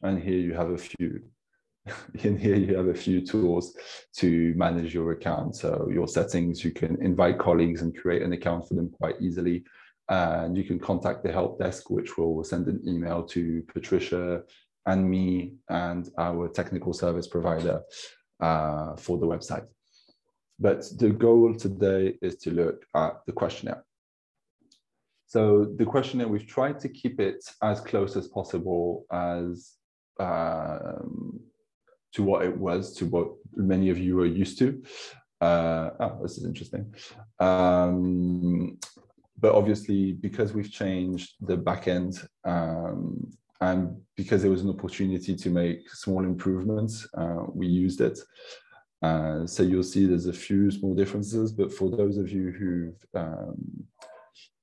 And here you have a few. In here you have a few tools to manage your account. So your settings, you can invite colleagues and create an account for them quite easily. And you can contact the help desk, which will send an email to Patricia and me and our technical service provider for the website. But the goal today is to look at the questionnaire. So the questionnaire, we've tried to keep it as close as possible as to what it was, to what many of you are used to. Oh, this is interesting. But obviously, because we've changed the backend and because there was an opportunity to make small improvements, we used it. So you'll see there's a few small differences, but for those of you who've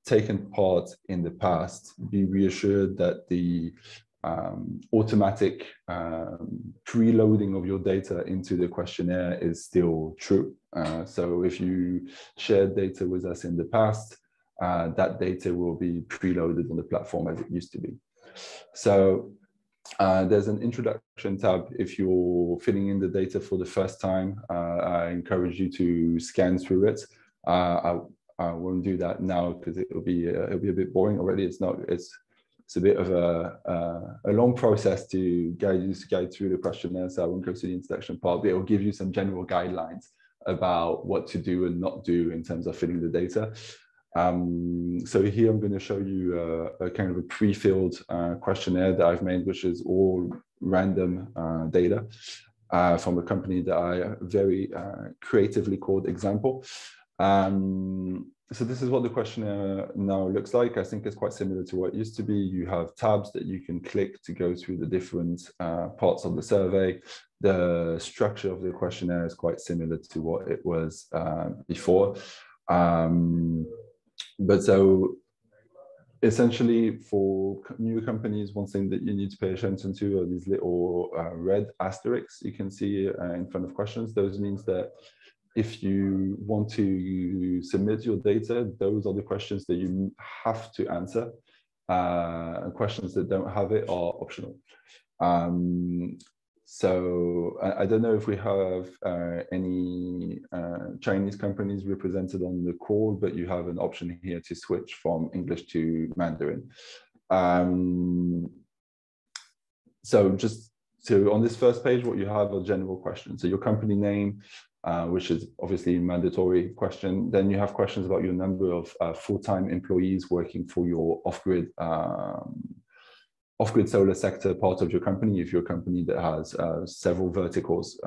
taken part in the past, be reassured that the automatic preloading of your data into the questionnaire is still true. So if you shared data with us in the past, that data will be preloaded on the platform as it used to be. So there's an introduction tab. If you're filling in the data for the first time, I encourage you to scan through it. I won't do that now because it'll be a bit boring already. It's a bit of a long process to guide through the questionnaire, so I won't go to the introduction part, but it will give you some general guidelines about what to do and not do in terms of filling the data. So here I'm going to show you a kind of a pre-filled questionnaire that I've made, which is all random data from a company that I very creatively called Example. So this is what the questionnaire now looks like. I think it's quite similar to what it used to be. You have tabs that you can click to go through the different parts of the survey. The structure of the questionnaire is quite similar to what it was before. But so essentially for new companies, one thing that you need to pay attention to are these little red asterisks you can see in front of questions. Those means that if you want to submit your data, those are the questions that you have to answer. And questions that don't have it are optional. So I don't know if we have any Chinese companies represented on the call, but you have an option here to switch from English to Mandarin. So on this first page, what you have are general questions. So your company name, which is obviously a mandatory question. Then you have questions about your number of full-time employees working for your off-grid solar sector part of your company. If you're a company that has several verticals,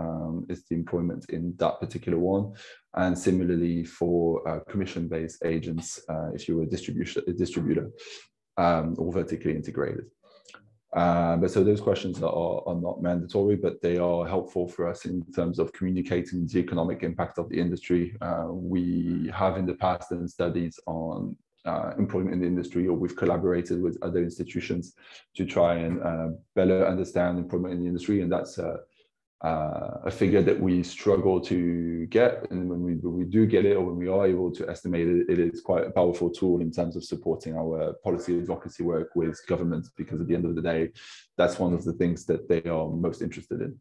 it's the employment in that particular one. And similarly for commission-based agents, if you're a distributor or vertically integrated. But so those questions are not mandatory, but they are helpful for us in terms of communicating the economic impact of the industry. We have in the past done studies on employment in the industry, or we've collaborated with other institutions to try and better understand employment in the industry. And that's a figure that we struggle to get. And when we do get it, or when we are able to estimate it, it is quite a powerful tool in terms of supporting our policy advocacy work with governments, because at the end of the day, that's one of the things that they are most interested in.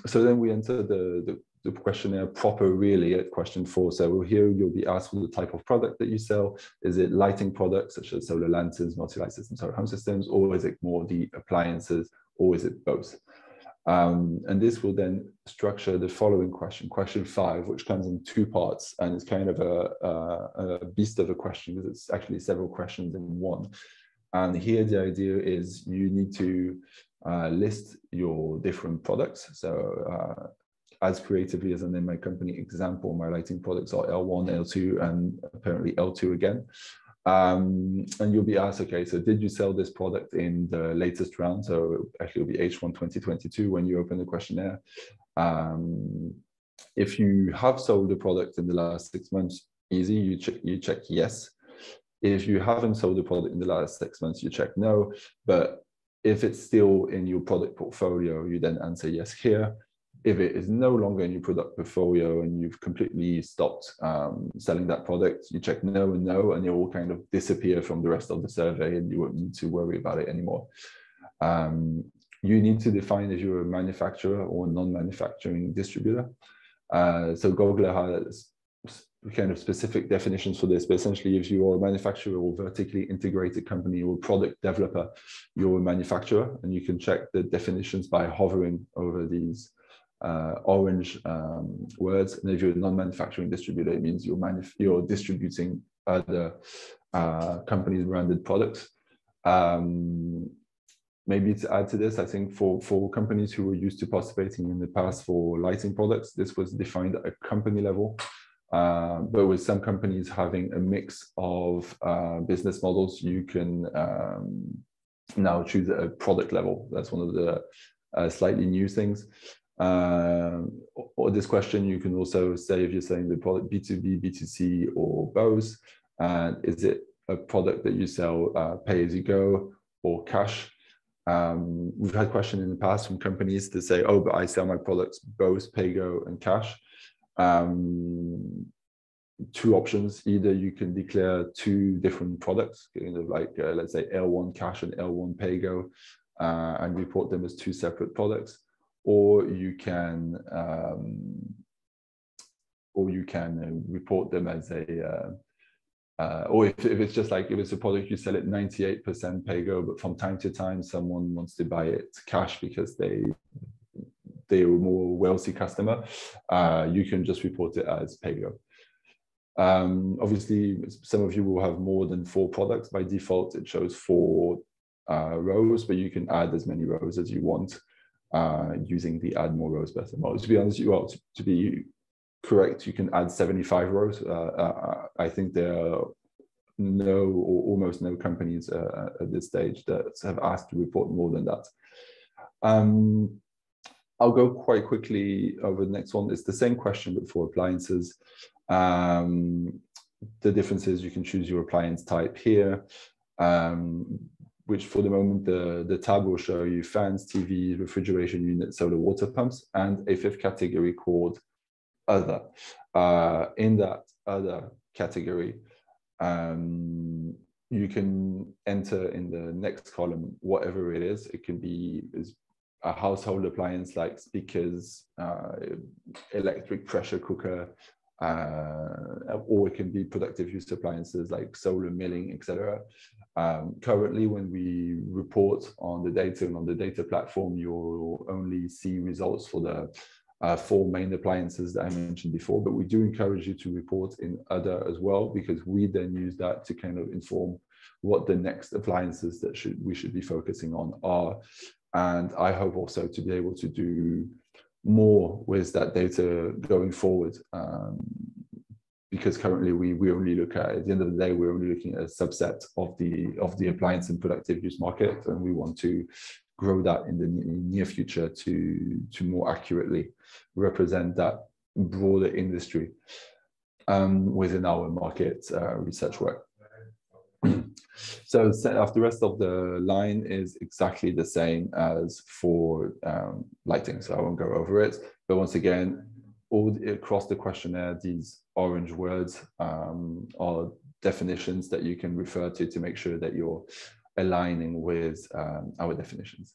So then we enter the questionnaire proper, really, at question 4. So here you'll be asked for the type of product that you sell. Is it lighting products such as solar lanterns, multi-light systems, solar home systems, or is it more the appliances, or is it both? And this will then structure the following question, question 5, which comes in 2 parts, and it's kind of a beast of a question because it's actually several questions in one. And here the idea is you need to list your different products. So as creatively as I name my company Example, my lighting products are L1, L2, and apparently L2 again. And you'll be asked, okay, so did you sell this product in the latest round? So actually it'll be H1 2022 when you open the questionnaire. If you have sold the product in the last 6 months, easy, you check yes. If you haven't sold the product in the last 6 months, you check no. But if it's still in your product portfolio, you then answer yes here. If it is no longer in your product portfolio and you've completely stopped selling that product, you check no and no, and it will kind of disappear from the rest of the survey and you won't need to worry about it anymore. You need to define if you're a manufacturer or non-manufacturing distributor. So Google has kind of specific definitions for this, but essentially if you are a manufacturer or vertically integrated company or product developer, you're a manufacturer, and you can check the definitions by hovering over these orange words. And if you're a non-manufacturing distributor, it means you're distributing other companies' branded products. Maybe to add to this, I think for companies who were used to participating in the past for lighting products, this was defined at a company level. But with some companies having a mix of business models, you can now choose at a product level. That's one of the slightly new things. Or this question, you can also say if you're saying the product B2B, B2C, or both. Is it a product that you sell pay as you go or cash? We've had questions in the past from companies to say, oh, but I sell my products both pay-go and cash. Two options: either you can declare two different products, kind of like let's say L1 cash and L1 pay-go, and report them as two separate products, or you can report them as a or if it's just like if it's a product you sell it 98% pay-go, but from time to time someone wants to buy it cash because they're a more wealthy customer, you can just report it as pay-go. Obviously, some of you will have more than 4 products. By default, it shows 4 rows, but you can add as many rows as you want using the add more rows better model. To be honest, to be correct, you can add 75 rows. I think there are no or almost no companies at this stage that have asked to report more than that. I'll go quite quickly over the next one. It's the same question, but for appliances. The difference is you can choose your appliance type here, which for the moment, the tab will show you fans, TVs, refrigeration units, solar water pumps, and a 5th category called other. In that other category, you can enter in the next column whatever it is. It can be a household appliance like speakers, electric pressure cooker, or it can be productive use appliances like solar milling, etc. Currently, when we report on the data and on the data platform, you'll only see results for the 4 main appliances that I mentioned before, but we do encourage you to report in other as well, because we then use that to kind of inform what the next appliances that we should be focusing on are. And I hope also to be able to do more with that data going forward, because currently we only look at the end of the day, we're only looking at a subset of the appliance and productive use market, and we want to grow that in the near future to more accurately represent that broader industry within our market research work. So the rest of the line is exactly the same as for lighting, so I won't go over it. But once again, all across the questionnaire, these orange words are definitions that you can refer to make sure that you're aligning with our definitions.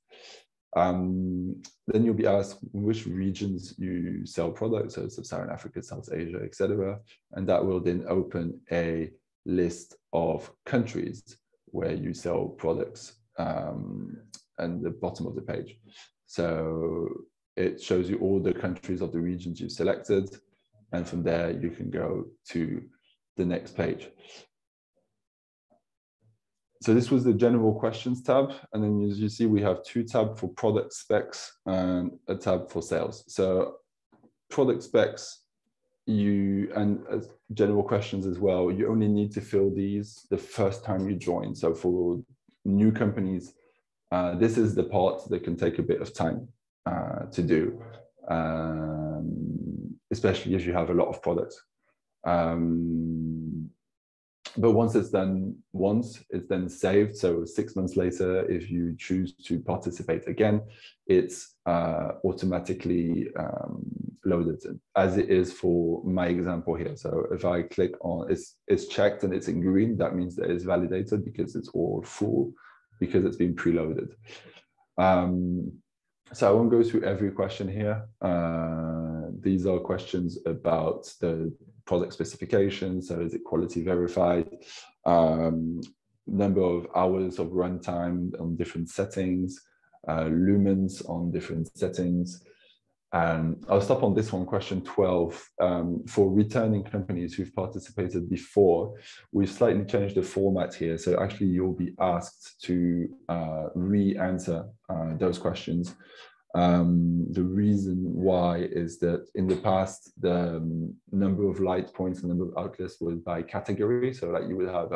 Then you'll be asked which regions you sell products, so Sub-Saharan Africa, South Asia, etc. And that will then open a list of countries where you sell products and the bottom of the page. So it shows you all the countries of the regions you've selected, and from there you can go to the next page. So this was the general questions tab, and then as you see, we have 2 tabs for product specs and a tab for sales. So product specs, and general questions as well, you only need to fill these the first time you join. So for new companies, this is the part that can take a bit of time to do, especially if you have a lot of products. But once it's done it's then saved. So 6 months later, if you choose to participate again, it's automatically loaded, as it is for my example here. So if I click on it's checked and it's in green, that means that it's validated because it's all full, because it's been preloaded. So I won't go through every question here. These are questions about the product specification. So is it quality verified? Number of hours of runtime on different settings, lumens on different settings. I'll stop on this one, question 12. For returning companies who've participated before, we've slightly changed the format here. So actually you'll be asked to re-answer those questions. The reason why is that in the past, the number of light points and number of outlets was by category. So like you would have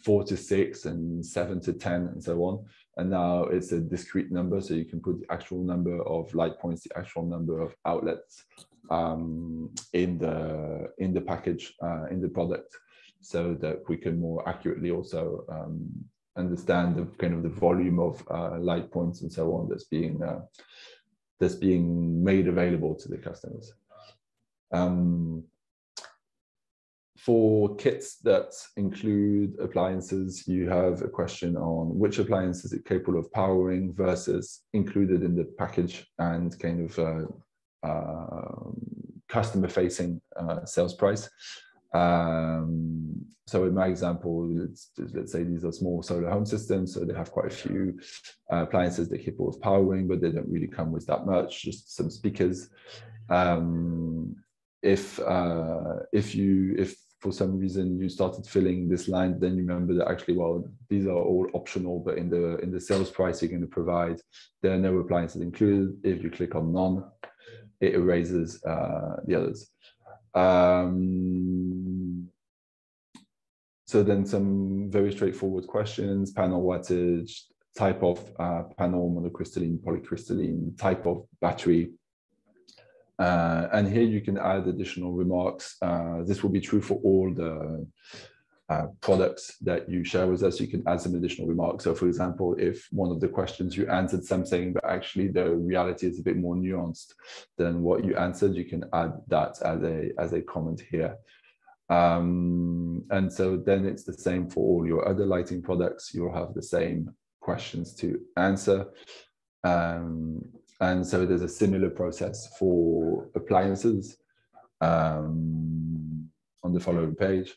4 to 6 and 7 to 10 and so on. And now it's a discrete number, so you can put the actual number of light points, the actual number of outlets in the package, in the product, so that we can more accurately also understand the kind of the volume of light points and so on that's being made available to the customers. For kits that include appliances, you have a question on which appliance is it capable of powering versus included in the package and kind of customer-facing sales price. So in my example, let's say these are small solar home systems, so they have quite a few appliances they're capable of powering, but they don't really come with that much, just some speakers. If for some reason you started filling this line, then you remember that actually, well, these are all optional, but in the sales price you're going to provide, there are no appliances included. If you click on none, it erases the others. So then some very straightforward questions: panel wattage, type of panel, monocrystalline, polycrystalline, type of battery. And here you can add additional remarks. This will be true for all the products that you share with us. You can add some additional remarks. So for example, if one of the questions you answered something, but actually the reality is a bit more nuanced than what you answered, you can add that as a comment here. And so then it's the same for all your other lighting products. You'll have the same questions to answer. And so there's a similar process for appliances on the following page.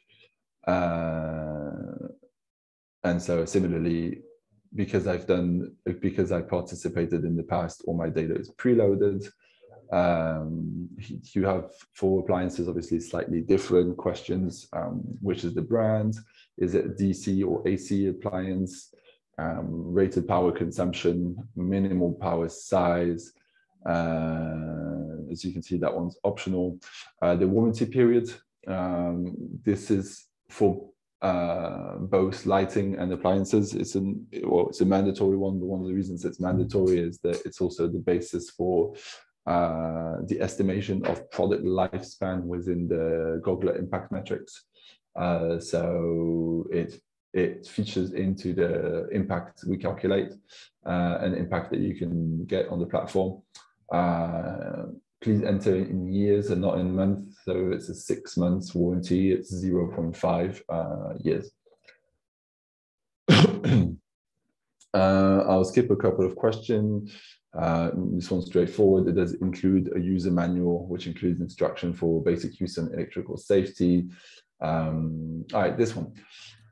And so similarly, because I participated in the past, all my data is preloaded. You have for appliances, obviously slightly different questions. Which is the brand? Is it DC or AC appliance? Rated power consumption, minimal power size. As you can see, that one's optional. The warranty period, this is for both lighting and appliances. It's a mandatory one, but one of the reasons it's mandatory is that it's also the basis for the estimation of product lifespan within the Gogler impact metrics. So it features into the impact we calculate, an impact that you can get on the platform. Please enter in years and not in months. So it's a 6 months warranty. It's 0.5 years. I'll skip a couple of questions. This one's straightforward. It does include a user manual, which includes instruction for basic use and electrical safety. All right, this one.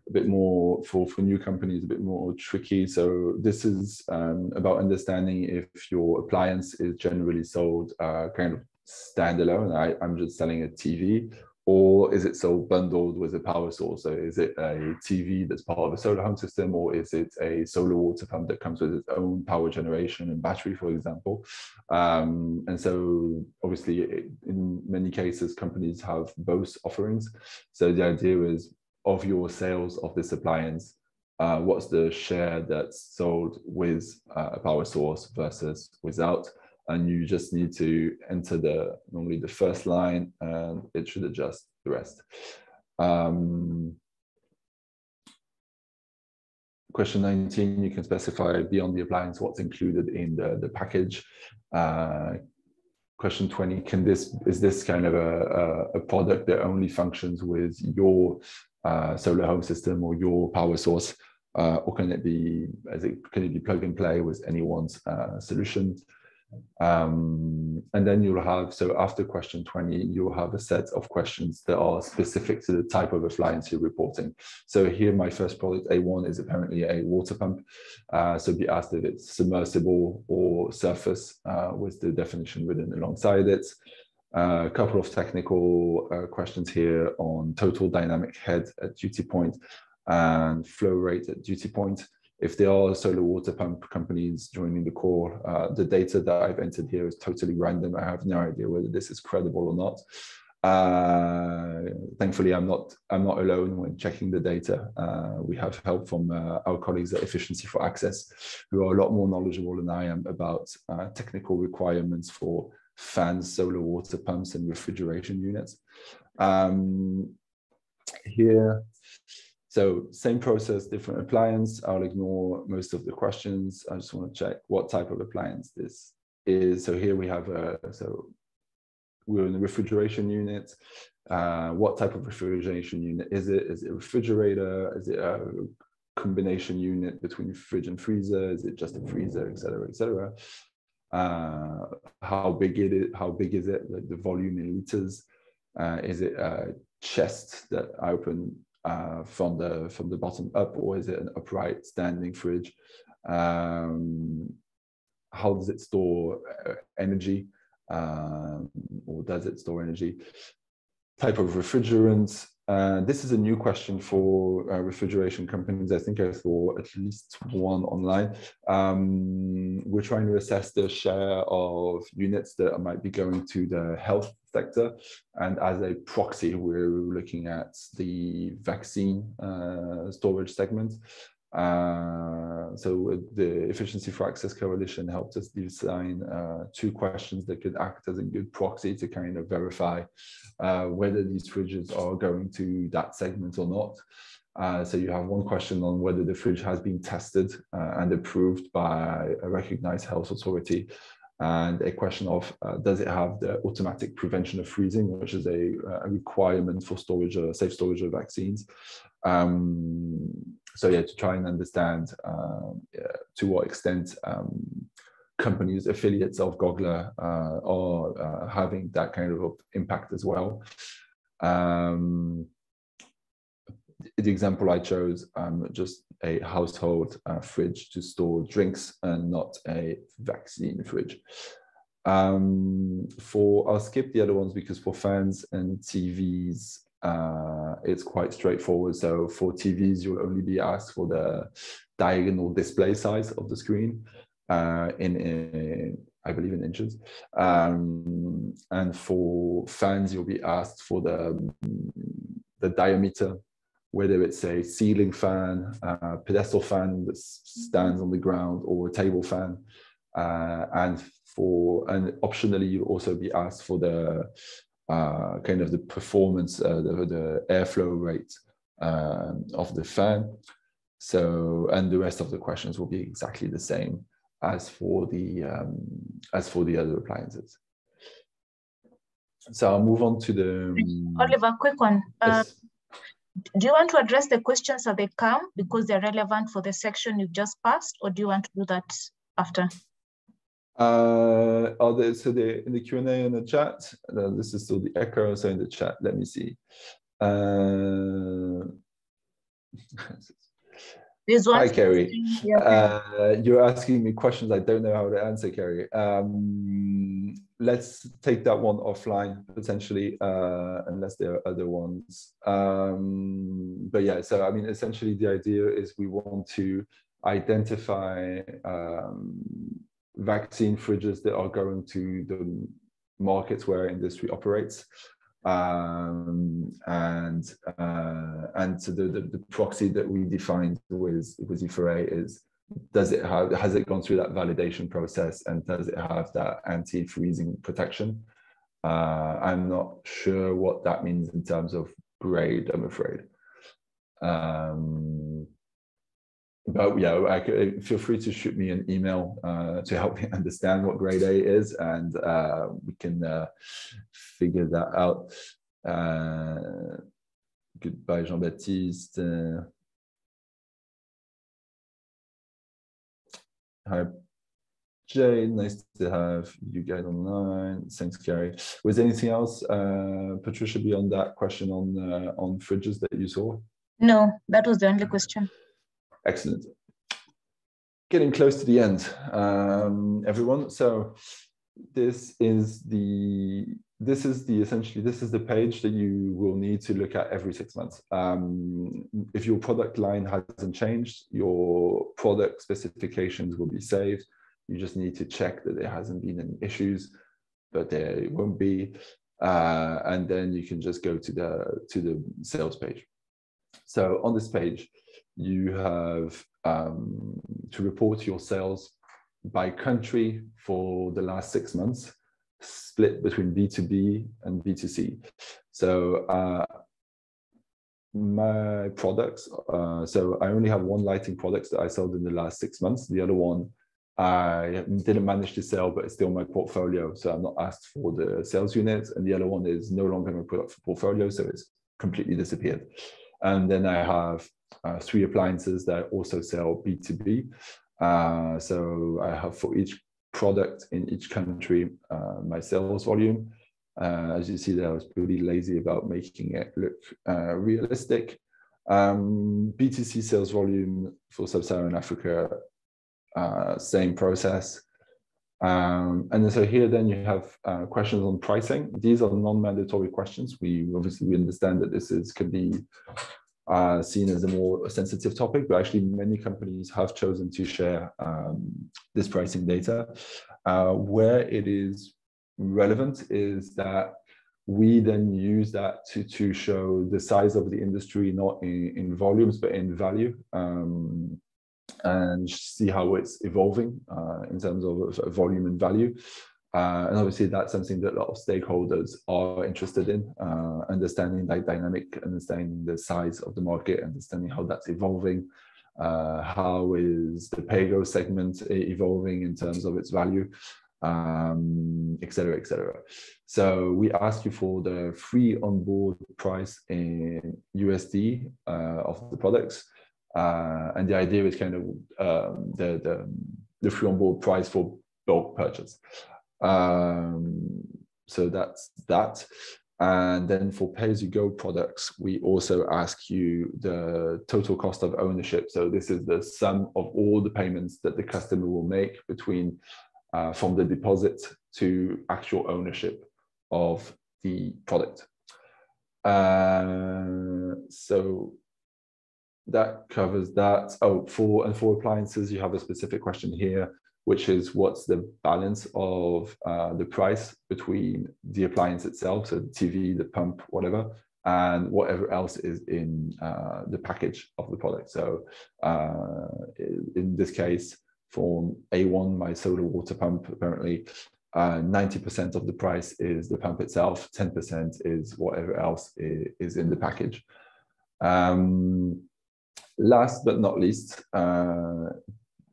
A bit more for new companies, a bit more tricky. So this is about understanding if your appliance is generally sold kind of standalone. I'm just selling a TV, or is it sold bundled with a power source? So is it a TV that's part of a solar home system, or is it a solar water pump that comes with its own power generation and battery, for example? And so obviously in many cases, companies have both offerings. So the idea is, of your sales of this appliance, what's the share that's sold with a power source versus without? And you just need to enter normally the first line, and it should adjust the rest. Question 19, you can specify beyond the appliance what's included in the package. Question 20, is this kind of a product that only functions with your solar home system or your power source? or can it be plug and play with anyone's solution? And then you'll have, so after question 20, you'll have a set of questions that are specific to the type of appliance you're reporting. So here, my first product, A1, is apparently a water pump. So be asked if it's submersible or surface, with the definition written alongside it. A couple of technical questions here on total dynamic head at duty point and flow rate at duty point. If there are solar water pump companies joining the call, the data that I've entered here is totally random. I have no idea whether this is credible or not. Thankfully, I'm not alone when checking the data. We have help from our colleagues at Efficiency for Access, who are a lot more knowledgeable than I am about technical requirements for fans, solar water pumps, and refrigeration units. Here, so same process, different appliance. I'll ignore most of the questions. I just want to check what type of appliance this is. So here we have so we're in a refrigeration unit. What type of refrigeration unit is it? Is it a refrigerator? Is it a combination unit between fridge and freezer? Is it just a freezer, et cetera, et cetera? How big is it? The volume in liters. Is it a chest that I open from the bottom up, or is it an upright standing fridge? How does it store energy, or does it store energy? Type of refrigerant. This is a new question for refrigeration companies. I think I saw at least one online. We're trying to assess the share of units that might be going to the health sector. And as a proxy, we're looking at the vaccine storage segment. So the Efficiency for Access Coalition helped us design 2 questions that could act as a good proxy to kind of verify whether these fridges are going to that segment or not. So you have one question on whether the fridge has been tested and approved by a recognized health authority, and a question of does it have the automatic prevention of freezing, which is a requirement for storage, safe storage of vaccines. So yeah, to try and understand to what extent companies, affiliates of Gogla are having that kind of impact as well. The example I chose, just a household fridge to store drinks and not a vaccine fridge. I'll skip the other ones because for fans and TVs, it's quite straightforward. So for TVs, you'll only be asked for the diagonal display size of the screen in I believe in inches. And for fans, you'll be asked for the diameter, whether it's a ceiling fan, pedestal fan that stands on the ground, or a table fan. And optionally, you'll also be asked for the kind of the performance, the airflow rate of the fan. So, and the rest of the questions will be exactly the same as for the other appliances. So I'll move on to the Oliver, quick one. Yes. Do you want to address the questions as they come because they're relevant for the section you've just passed, or do you want to do that after? In the Q&A in the chat, this is still the echo, so in the chat, let me see. Hi, Kerry. You're asking me questions I don't know how to answer, Kerry. Let's take that one offline, potentially, unless there are other ones. But yeah, so I mean, essentially the idea is we want to identify vaccine fridges that are going to the markets where industry operates. And so the proxy that we defined with E4A is, has it gone through that validation process, and does it have that anti-freezing protection? I'm not sure what that means in terms of grade, I'm afraid. But yeah, feel free to shoot me an email to help me understand what grade A is, and we can figure that out. Goodbye, Jean-Baptiste. Hi, Jay, nice to have you guys online. Thanks, Gary. Was there anything else, Patricia, beyond that question on fridges that you saw? No, that was the only question. Excellent. Getting close to the end, everyone. So this is the page that you will need to look at every 6 months. If your product line hasn't changed, your product specifications will be saved. You just need to check that there hasn't been any issues, but there won't be. And then you can just go to the sales page. So on this page, you have to report your sales by country for the last 6 months, split between B2B and B2C. So my products, so I only have one lighting product that I sold in the last 6 months. The other one I didn't manage to sell, but it's still my portfolio. So I'm not asked for the sales unit. And the other one is no longer my product portfolio, so it's completely disappeared. And then I have 3 appliances that also sell B2B. So I have for each product in each country my sales volume. As you see there, I was pretty lazy about making it look realistic. B2C sales volume for Sub-Saharan Africa, same process. And then so here then you have questions on pricing. These are non-mandatory questions. We understand that this can be seen as a more sensitive topic, but actually many companies have chosen to share this pricing data. Where it is relevant is that we then use that to show the size of the industry, not in volumes, but in value, and see how it's evolving in terms of volume and value. And obviously that's something that a lot of stakeholders are interested in, understanding that dynamic, understanding the size of the market, understanding how that's evolving, how is the pay-go segment evolving in terms of its value, et cetera, et cetera. So we ask you for the free onboard price in USD of the products. And the idea is kind of the free onboard price for bulk purchase. So that's that. And then for pay-as-you-go products, we also ask you the total cost of ownership. So this is the sum of all the payments that the customer will make between from the deposit to actual ownership of the product. So that covers that. Oh, for appliances, you have a specific question here, which is what's the balance of the price between the appliance itself, so the TV, the pump, whatever, and whatever else is in the package of the product. So in this case, for A1, my solar water pump, apparently 90% of the price is the pump itself, 10% is whatever else is in the package. Last but not least,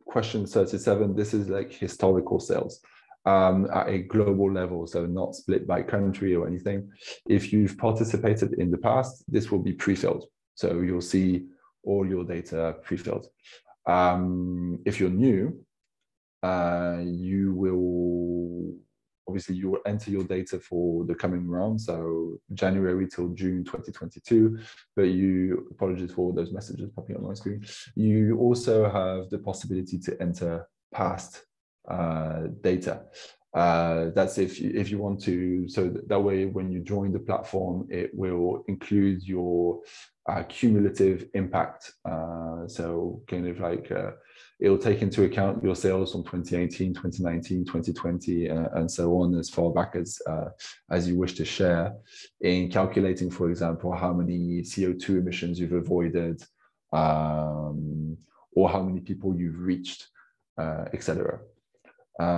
question 37, this is like historical sales at a global level, so not split by country or anything. If you've participated in the past, this will be pre-filled. So you'll see all your data pre-filled. If you're new, you will enter your data for the coming round, so January till June 2022, but apologies for those messages popping on my screen. You also have the possibility to enter past data. That's if you want to, so that way when you join the platform, it will include your cumulative impact. So kind of like it'll take into account your sales from 2018, 2019, 2020, and so on, as far back as you wish to share, in calculating, for example, how many CO2 emissions you've avoided, or how many people you've reached, etc.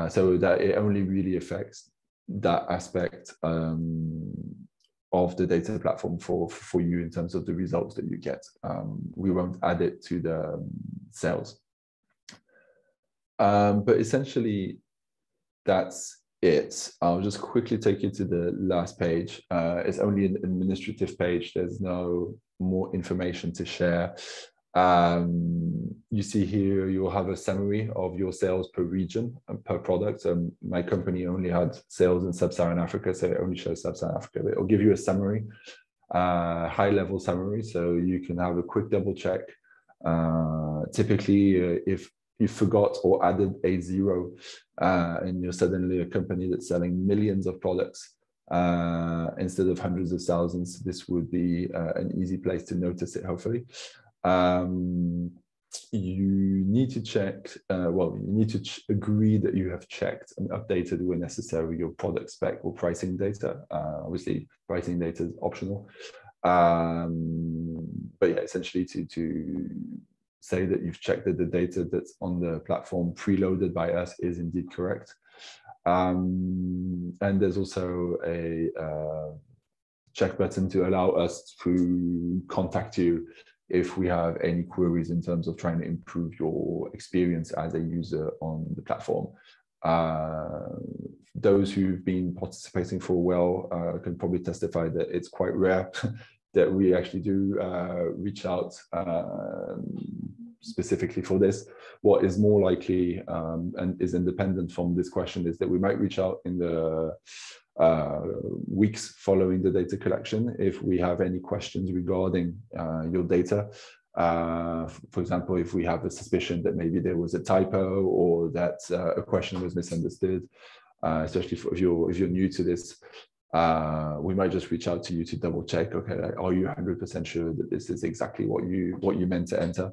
So that it only really affects that aspect of the data platform for you in terms of the results that you get. We won't add it to the sales. But essentially, that's it. I'll just quickly take you to the last page. It's only an administrative page. There's no more information to share. You see here, you'll have a summary of your sales per region and per product. My company only had sales in Sub-Saharan Africa, so it only shows Sub-Saharan Africa. But it'll give you a summary, high-level summary, so you can have a quick double check. Typically, if you forgot or added a zero and you're suddenly a company that's selling millions of products instead of hundreds of thousands, this would be an easy place to notice it, hopefully. You need to check, you need to agree that you have checked and updated where necessary your product spec or pricing data. Obviously, pricing data is optional. But yeah, essentially to say that you've checked that the data that's on the platform preloaded by us is indeed correct. And there's also a check button to allow us to contact you if we have any queries in terms of trying to improve your experience as a user on the platform. Those who've been participating for a while can probably testify that it's quite rare that we actually do reach out specifically for this. What is more likely and is independent from this question is that we might reach out in the weeks following the data collection if we have any questions regarding your data. For example, if we have a suspicion that maybe there was a typo or that a question was misunderstood, especially if you're new to this, we might just reach out to you to double check. Okay, are you 100% sure that this is exactly what you meant to enter?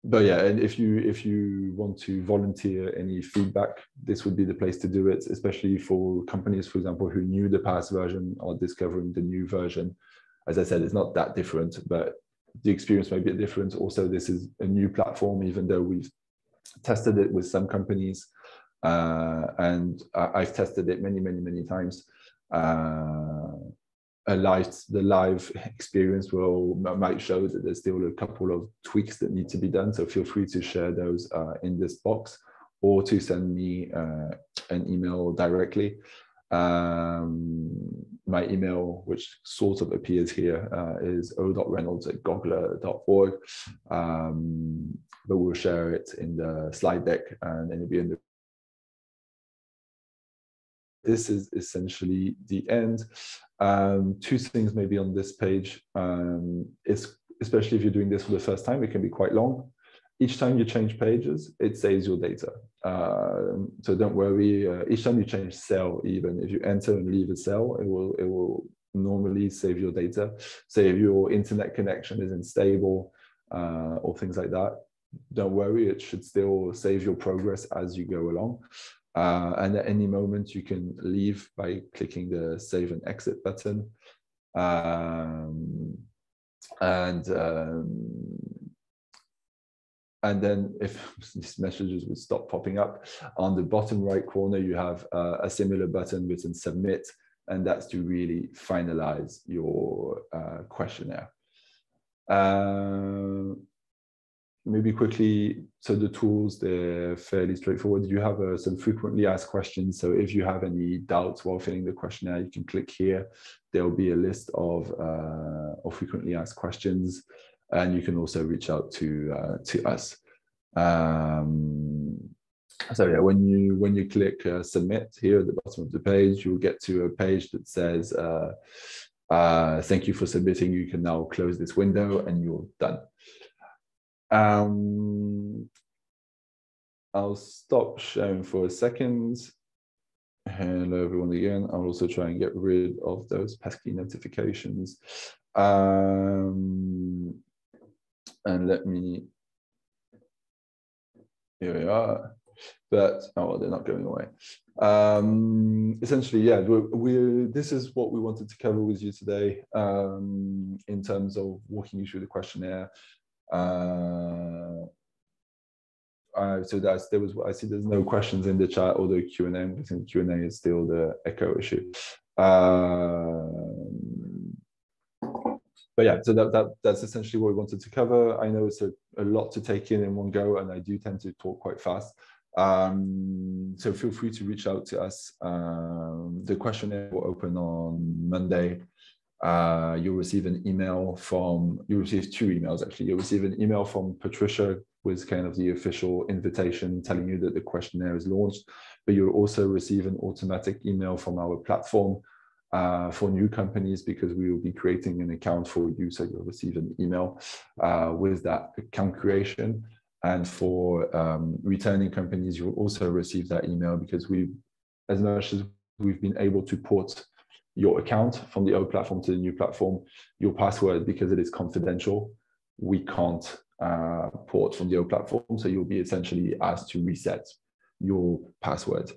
But yeah, and if you want to volunteer any feedback, this would be the place to do it, especially for companies, for example, who knew the past version or discovering the new version. As I said, it's not that different, but the experience may be different. Also, this is a new platform, even though we've tested it with some companies, and I've tested it many times. The live experience might show that there's still a couple of tweaks that need to be done. So feel free to share those in this box or to send me an email directly. My email, which sort of appears here, is o.reynolds@gogler.org. But we'll share it in the slide deck and it'll be in the. This is essentially the end. Two things maybe on this page. It's especially if you're doing this for the first time, it can be quite long. Each time you change pages, it saves your data. So don't worry. Each time you change cell, even if you enter and leave a cell, it will normally save your data. Say if your internet connection isn't stable or things like that, don't worry. It should still save your progress as you go along. And at any moment you can leave by clicking the save and exit button. And then if these messages would stop popping up, on the bottom right corner, you have a similar button written submit, and that's to really finalize your questionnaire. Maybe quickly, so the tools, they're fairly straightforward. You have some frequently asked questions. So if you have any doubts while filling the questionnaire, you can click here. There'll be a list of frequently asked questions, and you can also reach out to us. So yeah, when you click submit here at the bottom of the page, you'll get to a page that says, thank you for submitting. You can now close this window and you're done. I'll stop sharing for a second. Hello everyone again. I'll also try and get rid of those pesky notifications. And let me, here we are. But, oh, they're not going away. Essentially, yeah, this is what we wanted to cover with you today in terms of walking you through the questionnaire. So I see there's no questions in the chat or the Q&A. I think the Q&A is still the echo issue. But yeah, so that's essentially what we wanted to cover. I know it's a lot to take in one go, and I do tend to talk quite fast. So feel free to reach out to us. The questionnaire will open on Monday. you'll receive an email from, you'll receive two emails actually. You'll receive an email from Patricia with kind of the official invitation telling you that the questionnaire is launched, but you'll also receive an automatic email from our platform for new companies, because we will be creating an account for you. So you'll receive an email with that account creation. And for returning companies, you'll also receive that email, because as much as we've been able to port your account from the old platform to the new platform, your password, because it is confidential, we can't port from the old platform. So you'll be essentially asked to reset your password.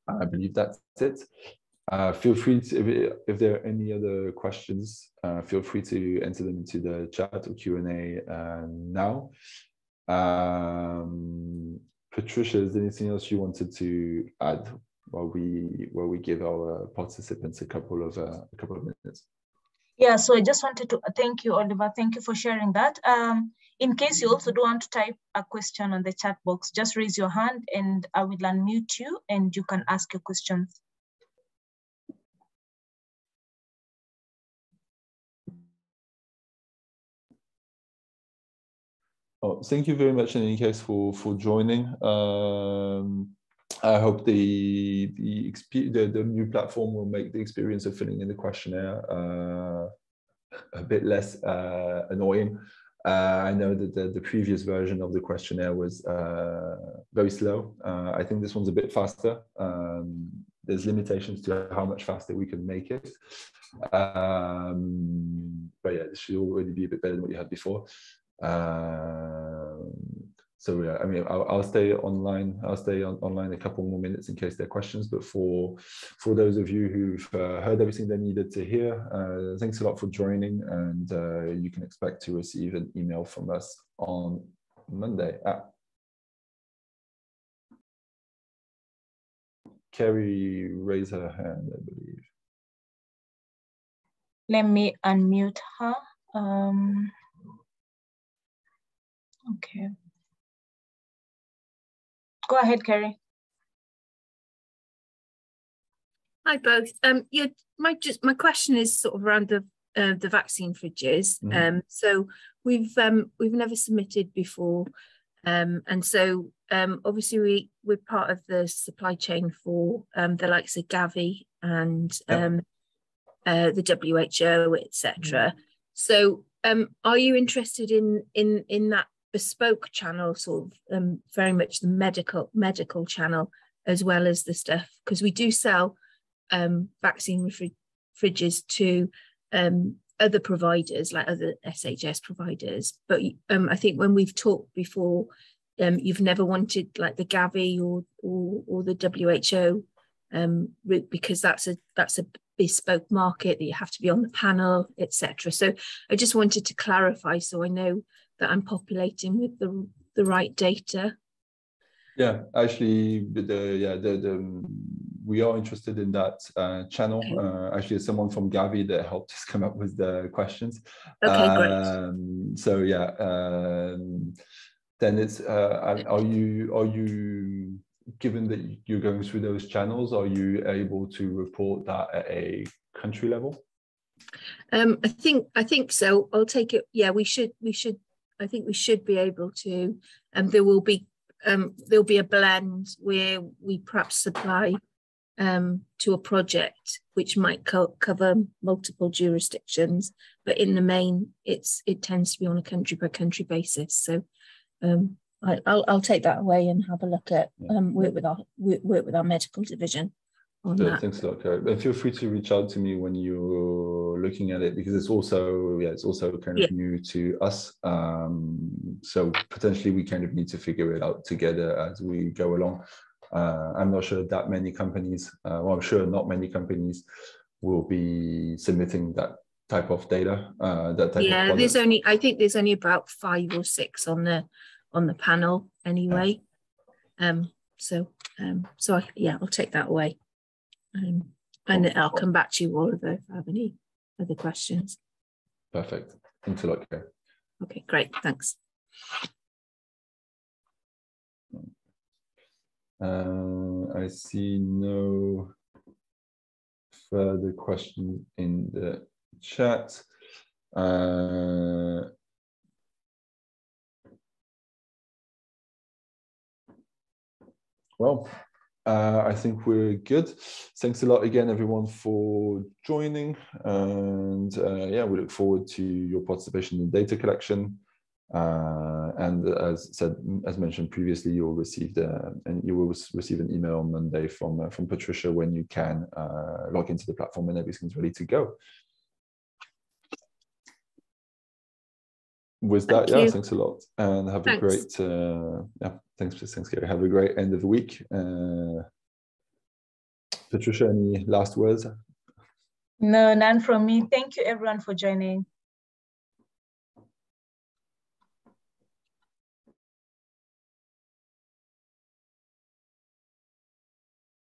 I believe that's it. Feel free to, if there are any other questions, feel free to enter them into the chat or Q&A now. Patricia, is there anything else you wanted to add while we give our participants a couple of minutes? Yeah, so I just wanted to thank you, Oliver. Thank you for sharing that. In case you also do want to type a question on the chat box, just raise your hand and I will unmute you and you can ask your questions. Oh, thank you very much in any case for joining. I hope the new platform will make the experience of filling in the questionnaire a bit less annoying. I know that the previous version of the questionnaire was very slow. I think this one's a bit faster. There's limitations to how much faster we can make it. But yeah, this should already be a bit better than what you had before. So yeah, I mean, I'll stay online. I'll stay online a couple more minutes in case there are questions. But for those of you who've heard everything they needed to hear, thanks a lot for joining, and you can expect to receive an email from us on Monday. Kerry raised her hand, I believe. Let me unmute her. Okay. Go ahead, Kerry. Hi both. Yeah, my question is sort of around the vaccine fridges. Mm-hmm. So we've never submitted before, and so obviously we're part of the supply chain for the likes of Gavi and the WHO, etc. Mm-hmm. So are you interested in that bespoke channel, sort of very much the medical channel, as well as the stuff, because we do sell vaccine fridges to other providers, like other SHS providers, but I think when we've talked before, you've never wanted like the Gavi or the WHO route, because that's a bespoke market that you have to be on the panel, etc. So I just wanted to clarify, so I know that I'm populating with the right data. Yeah, actually, we are interested in that channel. Okay. Actually, someone from Gavi that helped us come up with the questions. Okay, great. So yeah, then it's are you, given that you're going through those channels, are you able to report that at a country level? I think so. I'll take it. Yeah, we should. I think we should be able to. There'll be a blend where we perhaps supply to a project which might cover multiple jurisdictions, but in the main, it tends to be on a country by country basis. So I'll take that away and have a look at work with our medical division. Thanks a lot, Kerry. And feel free to reach out to me when you're looking at it, because it's also kind of new to us. So potentially we kind of need to figure it out together as we go along. I'm not sure that many companies, well, I'm sure not many companies will be submitting that type of data. That type of there's I think there's only about 5 or 6 on the panel anyway. So I'll take that away. And I'll come back to you, Oliver, if I have any other questions. Perfect. Thanks a lot, Kerry. Okay, great. Thanks. I see no further questions in the chat. Well, I think we're good. Thanks a lot again, everyone, for joining. And yeah, we look forward to your participation in data collection. And as mentioned previously, you'll receive you will receive an email on Monday from Patricia when you can log into the platform and everything's ready to go. With that, yeah, thanks a lot, and have a great thanks, Gary. Have a great end of the week. Patricia, any last words? No, none from me. Thank you, everyone, for joining.